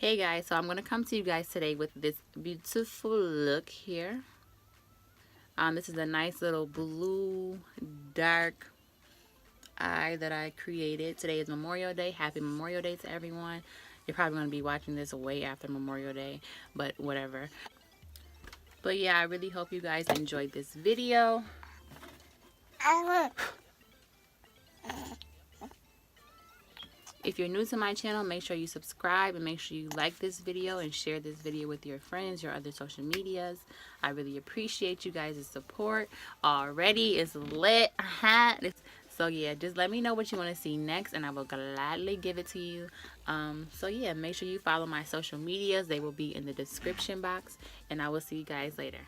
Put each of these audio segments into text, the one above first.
Hey guys, so I'm going to come to you guys today with this beautiful look here. This is a nice little blue dark eye that I created. Today is Memorial Day. Happy Memorial Day to everyone. You're probably going to be watching this way after Memorial Day, but whatever. But yeah, I really hope you guys enjoyed this video. If you're new to my channel, make sure you subscribe and make sure you like this video and share this video with your friends, your other social medias. I really appreciate you guys' support. Already it's lit. So yeah, just let me know what you want to see next and I will gladly give it to you. So yeah, make sure you follow my social medias. They will be in the description box and I will see you guys later.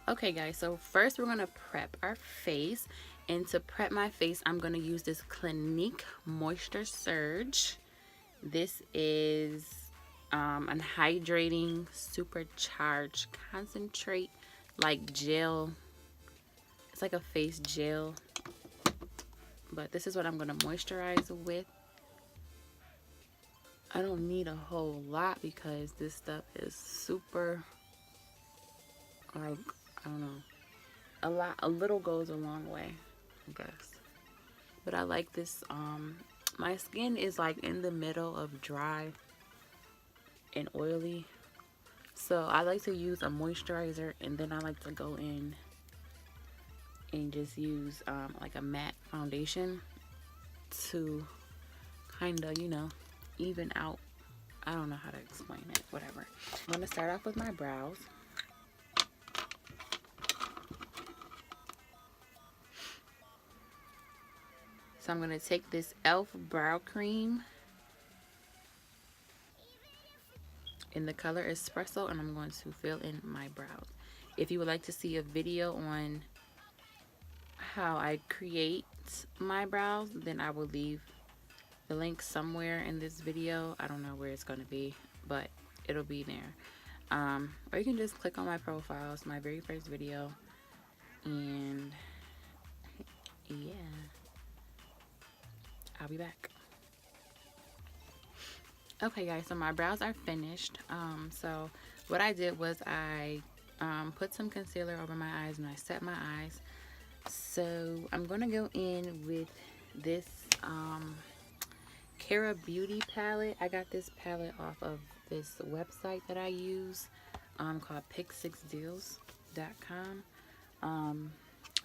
Okay guys, so first we're going to prep our face. And to prep my face, I'm going to use this Clinique Moisture Surge. This is an hydrating, supercharged concentrate, like gel. It's like a face gel. But this is what I'm going to moisturize with. I don't need a whole lot because this stuff is super, like, I don't know. A little goes a long way, I guess. But I like this. My skin is like in the middle of dry and oily, so I like to use a moisturizer and then I like to go in and just use like a matte foundation to kind of, you know, even out. I don't know how to explain it, whatever. I'm gonna start off with my brows. So I'm going to take this e.l.f. brow cream in the color Espresso and I'm going to fill in my brows. If you would like to see a video on how I create my brows, then I will leave the link somewhere in this video. I don't know where it's going to be, but it'll be there. Or you can just click on my profile. It's my very first video. And yeah. I'll be back. Okay guys, so my brows are finished. So what I did was I put some concealer over my eyes and I set my eyes. So I'm gonna go in with this Cara Beauty palette. I got this palette off of this website that I use called pick6deals.com. I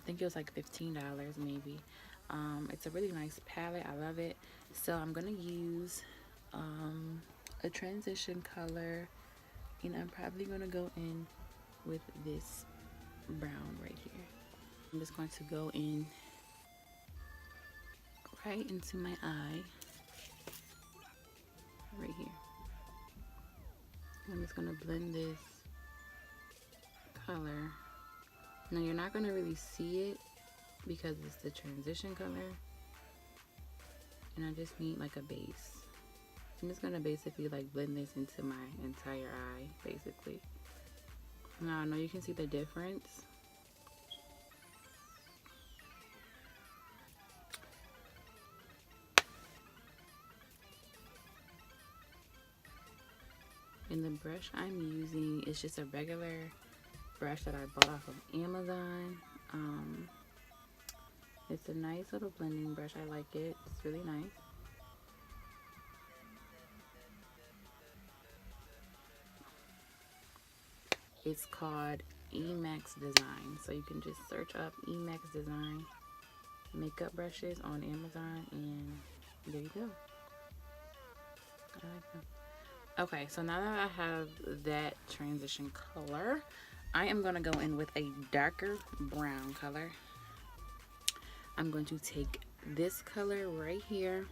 think it was like $15 maybe. It's a really nice palette. I love it. So I'm gonna use a transition color, and I'm probably gonna go in with this brown right here. I'm just going to go in right into my eye right here. I'm just gonna blend this color. Now you're not gonna really see it because it's the transition color, and I just need like a base. I'm just gonna basically like blend this into my entire eye, basically. Now I know you can see the difference. And the brush I'm using is just a regular brush that I bought off of Amazon. It's a nice little blending brush. I like it. It's really nice. It's called Emax Design. So you can just search up Emax Design makeup brushes on Amazon and there you go. I like them. Okay, so now that I have that transition color, I am going to go in with a darker brown color. I'm going to take this color right here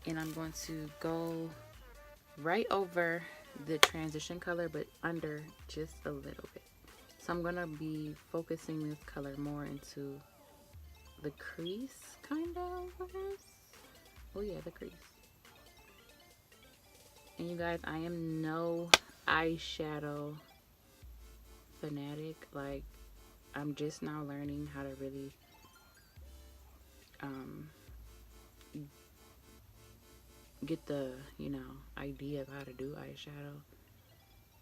and I'm going to go right over the transition color but under just a little bit. So I'm going to be focusing this color more into the crease, kind of, I guess. Oh yeah, the crease. And you guys, I am no eyeshadow fanatic. Like, I'm just now learning how to really get the, you know, idea of how to do eyeshadow.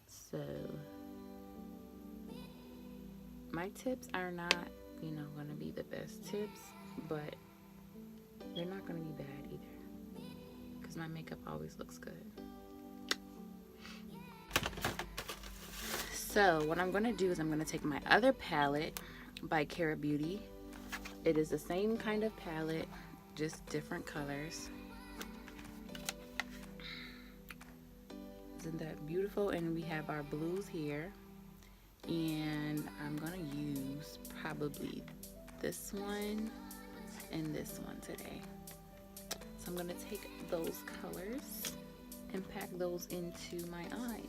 So my tips are not, you know, gonna be the best tips, but they're not gonna be bad either, because my makeup always looks good. So what I'm gonna do is I'm gonna take my other palette by Cara Beauty. It is the same kind of palette, just different colors. Isn't that beautiful? And we have our blues here, and I'm gonna use probably this one and this one today. So I'm gonna take those colors and pack those into my eye.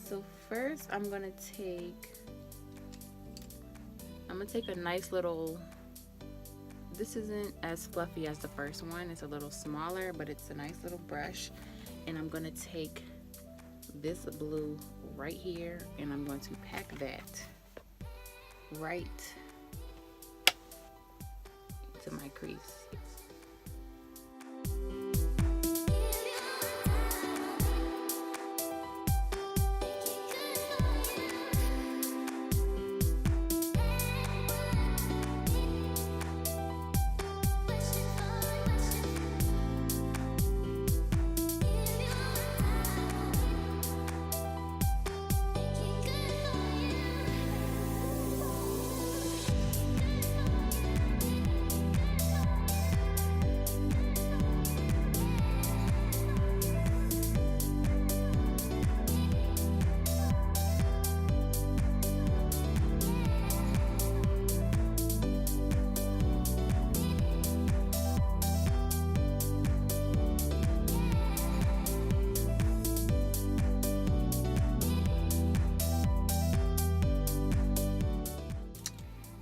So first I'm gonna take a nice little, this isn't as fluffy as the first one, it's a little smaller, but it's a nice little brush, and I'm gonna take this blue right here, and I'm going to pack that right to my crease.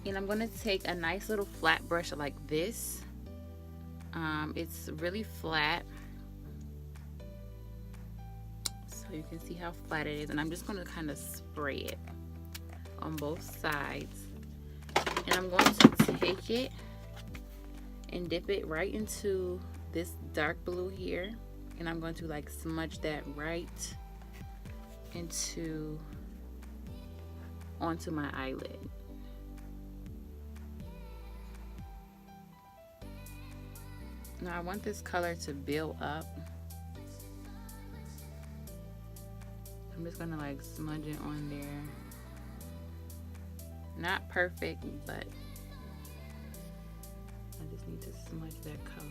And I'm going to take a nice little flat brush like this. It's really flat, so you can see how flat it is, and I'm just going to kind of spray it on both sides. And I'm going to take it and dip it right into this dark blue here, and I'm going to like smudge that right onto my eyelid. Now I want this color to build up. I'm just gonna like smudge it on there. Not perfect, but I just need to smudge that color.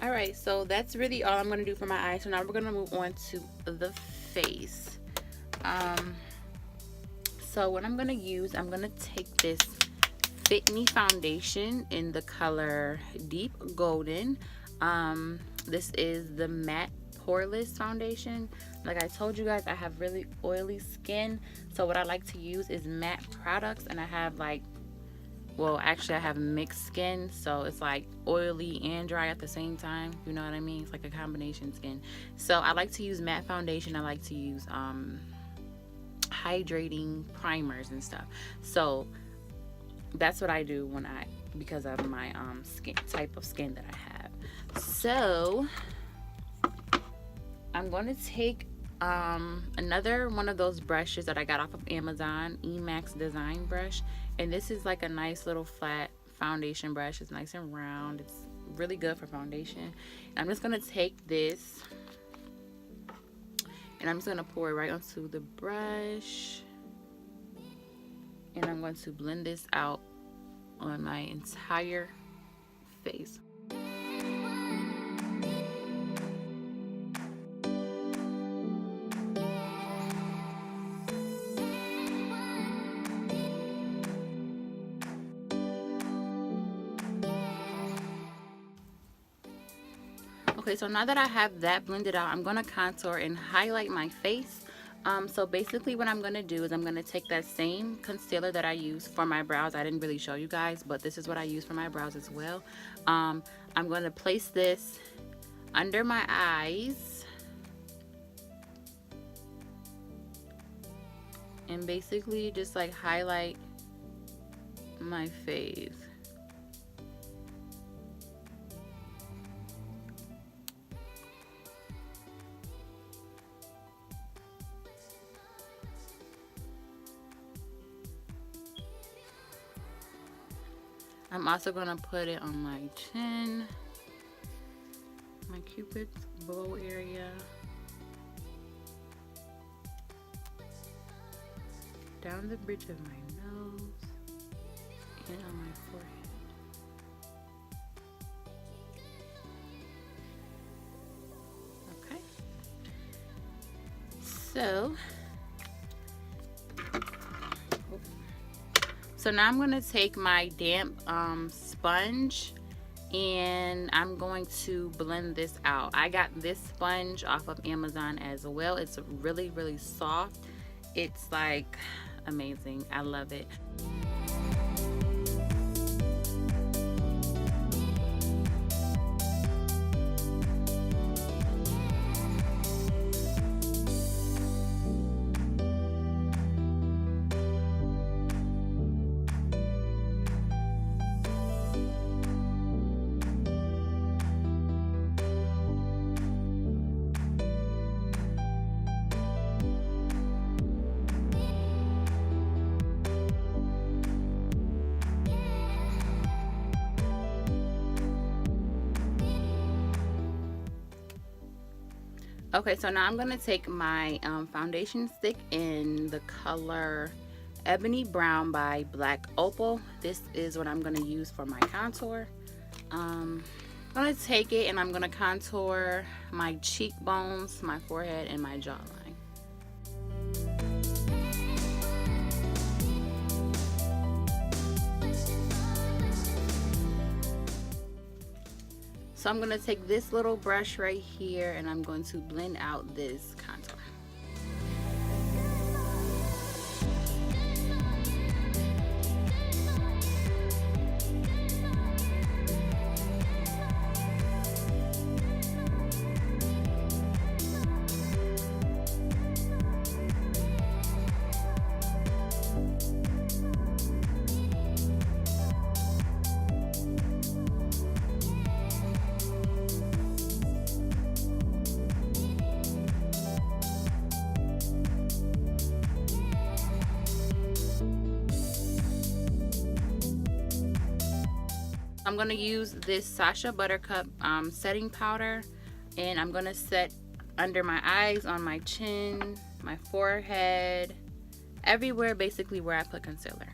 Alright, so that's really all I'm going to do for my eyes. So now we're going to move on to the face. So what I'm going to use, I'm going to take this Fit Me foundation in the color Deep Golden. This is the matte poreless foundation. Like I told you guys, I have really oily skin, so what I like to use is matte products, and I have like, well, actually I have mixed skin, so it's like oily and dry at the same time, you know what I mean? It's like a combination skin. So I like to use matte foundation. I like to use hydrating primers and stuff. So that's what I do when because of my skin type of skin that I have. So I'm going to take another one of those brushes that I got off of Amazon, Emax Design brush, and this is like a nice little flat foundation brush. It's nice and round. It's really good for foundation. And I'm just going to take this and I'm just going to pour it right onto the brush, and I'm going to blend this out on my entire face. Okay, so now that I have that blended out, I'm going to contour and highlight my face. So basically what I'm going to do is I'm going to take that same concealer that I use for my brows. I didn't really show you guys, but this is what I use for my brows as well. I'm going to place this under my eyes and basically just like highlight my face. I'm also going to put it on my chin, my cupid's bow area, down the bridge of my nose, and on my forehead. Okay. So now I'm going to take my damp sponge and I'm going to blend this out. I got this sponge off of Amazon as well. It's really, really soft. It's like amazing. I love it. Okay, so now I'm going to take my foundation stick in the color Ebony Brown by Black Opal. This is what I'm going to use for my contour. I'm going to take it and I'm going to contour my cheekbones, my forehead, and my jawline. So I'm going to take this little brush right here and I'm going to blend out this contour. I'm going to use this Sacha Buttercup setting powder, and I'm going to set under my eyes, on my chin, my forehead, everywhere basically where I put concealer.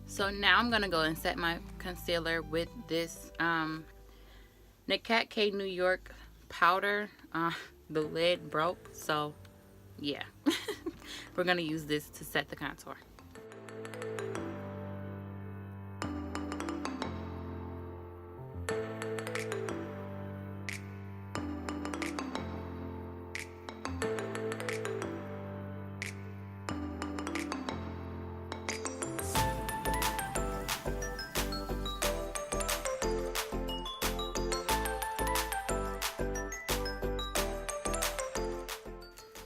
So now I'm gonna go and set my concealer with this Kat K New York powder. The lid broke, so yeah. We're gonna use this to set the contour.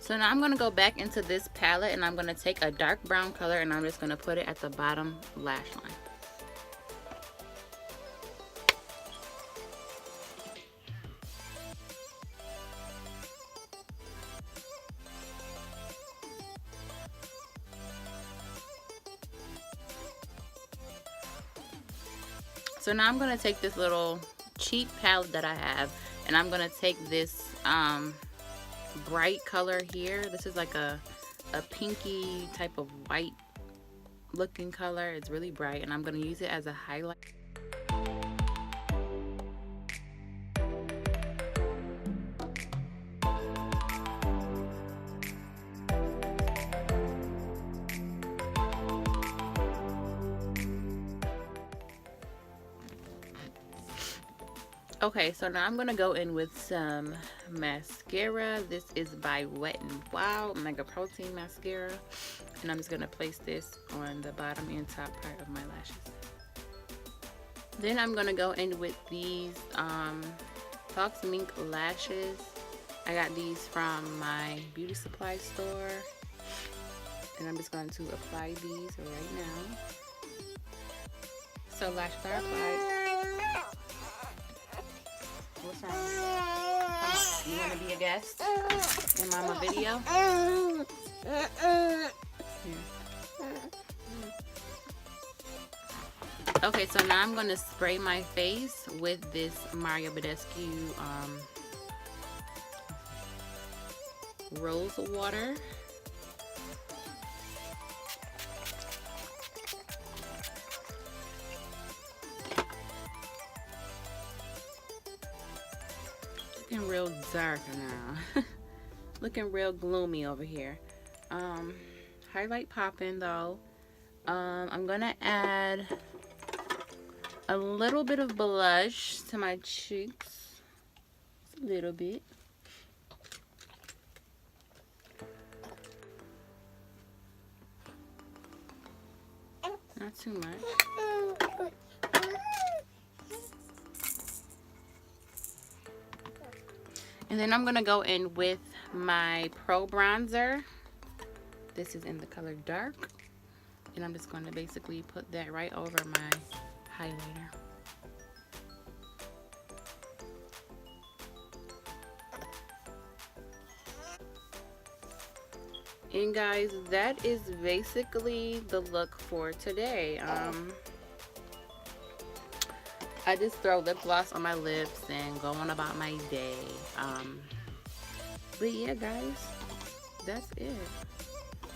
So now I'm going to go back into this palette and I'm going to take a dark brown color and I'm just going to put it at the bottom lash line. So now I'm going to take this little cheap palette that I have and I'm going to take this bright color here. This is like a pinky type of white looking color. It's really bright, and I'm going to use it as a highlight. Okay, so now I'm going to go in with some mascara. This is by Wet n Wild Mega Protein Mascara. And I'm just going to place this on the bottom and top part of my lashes. Then I'm going to go in with these Fox Mink lashes. I got these from my beauty supply store. And I'm just going to apply these right now. So lashes are applied. What's wrong? Come on. You want to be a guest in Mama video? Here. Okay, so now I'm going to spray my face with this Mario Badescu rose water. Looking real dark now. Looking real gloomy over here. Highlight popping though. I'm gonna add a little bit of blush to my cheeks. Just a little bit. Not too much. And then I'm going to go in with my Pro Bronzer. This is in the color Dark. And I'm just going to basically put that right over my highlighter. And guys, that is basically the look for today. I just throw lip gloss on my lips and go on about my day. But yeah, guys, that's it.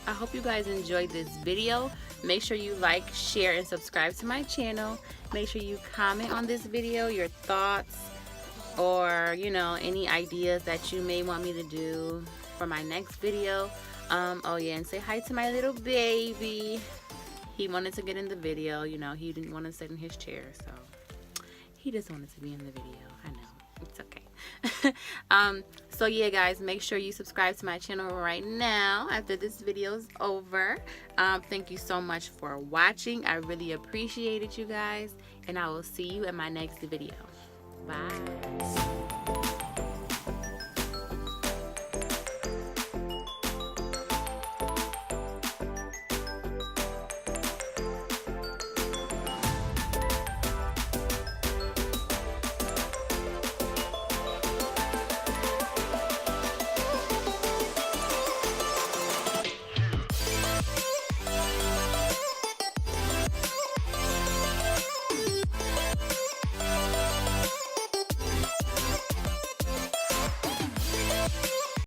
I hope you guys enjoyed this video. Make sure you like, share, and subscribe to my channel. Make sure you comment on this video, your thoughts, or you know, any ideas that you may want me to do for my next video. Oh yeah, and say hi to my little baby. He wanted to get in the video, you know, he didn't want to sit in his chair, so he just wanted to be in the video. I know, it's okay. So yeah, guys, make sure you subscribe to my channel right now after this video is over. Thank you so much for watching. I really appreciate it, you guys, and I will see you in my next video. Bye.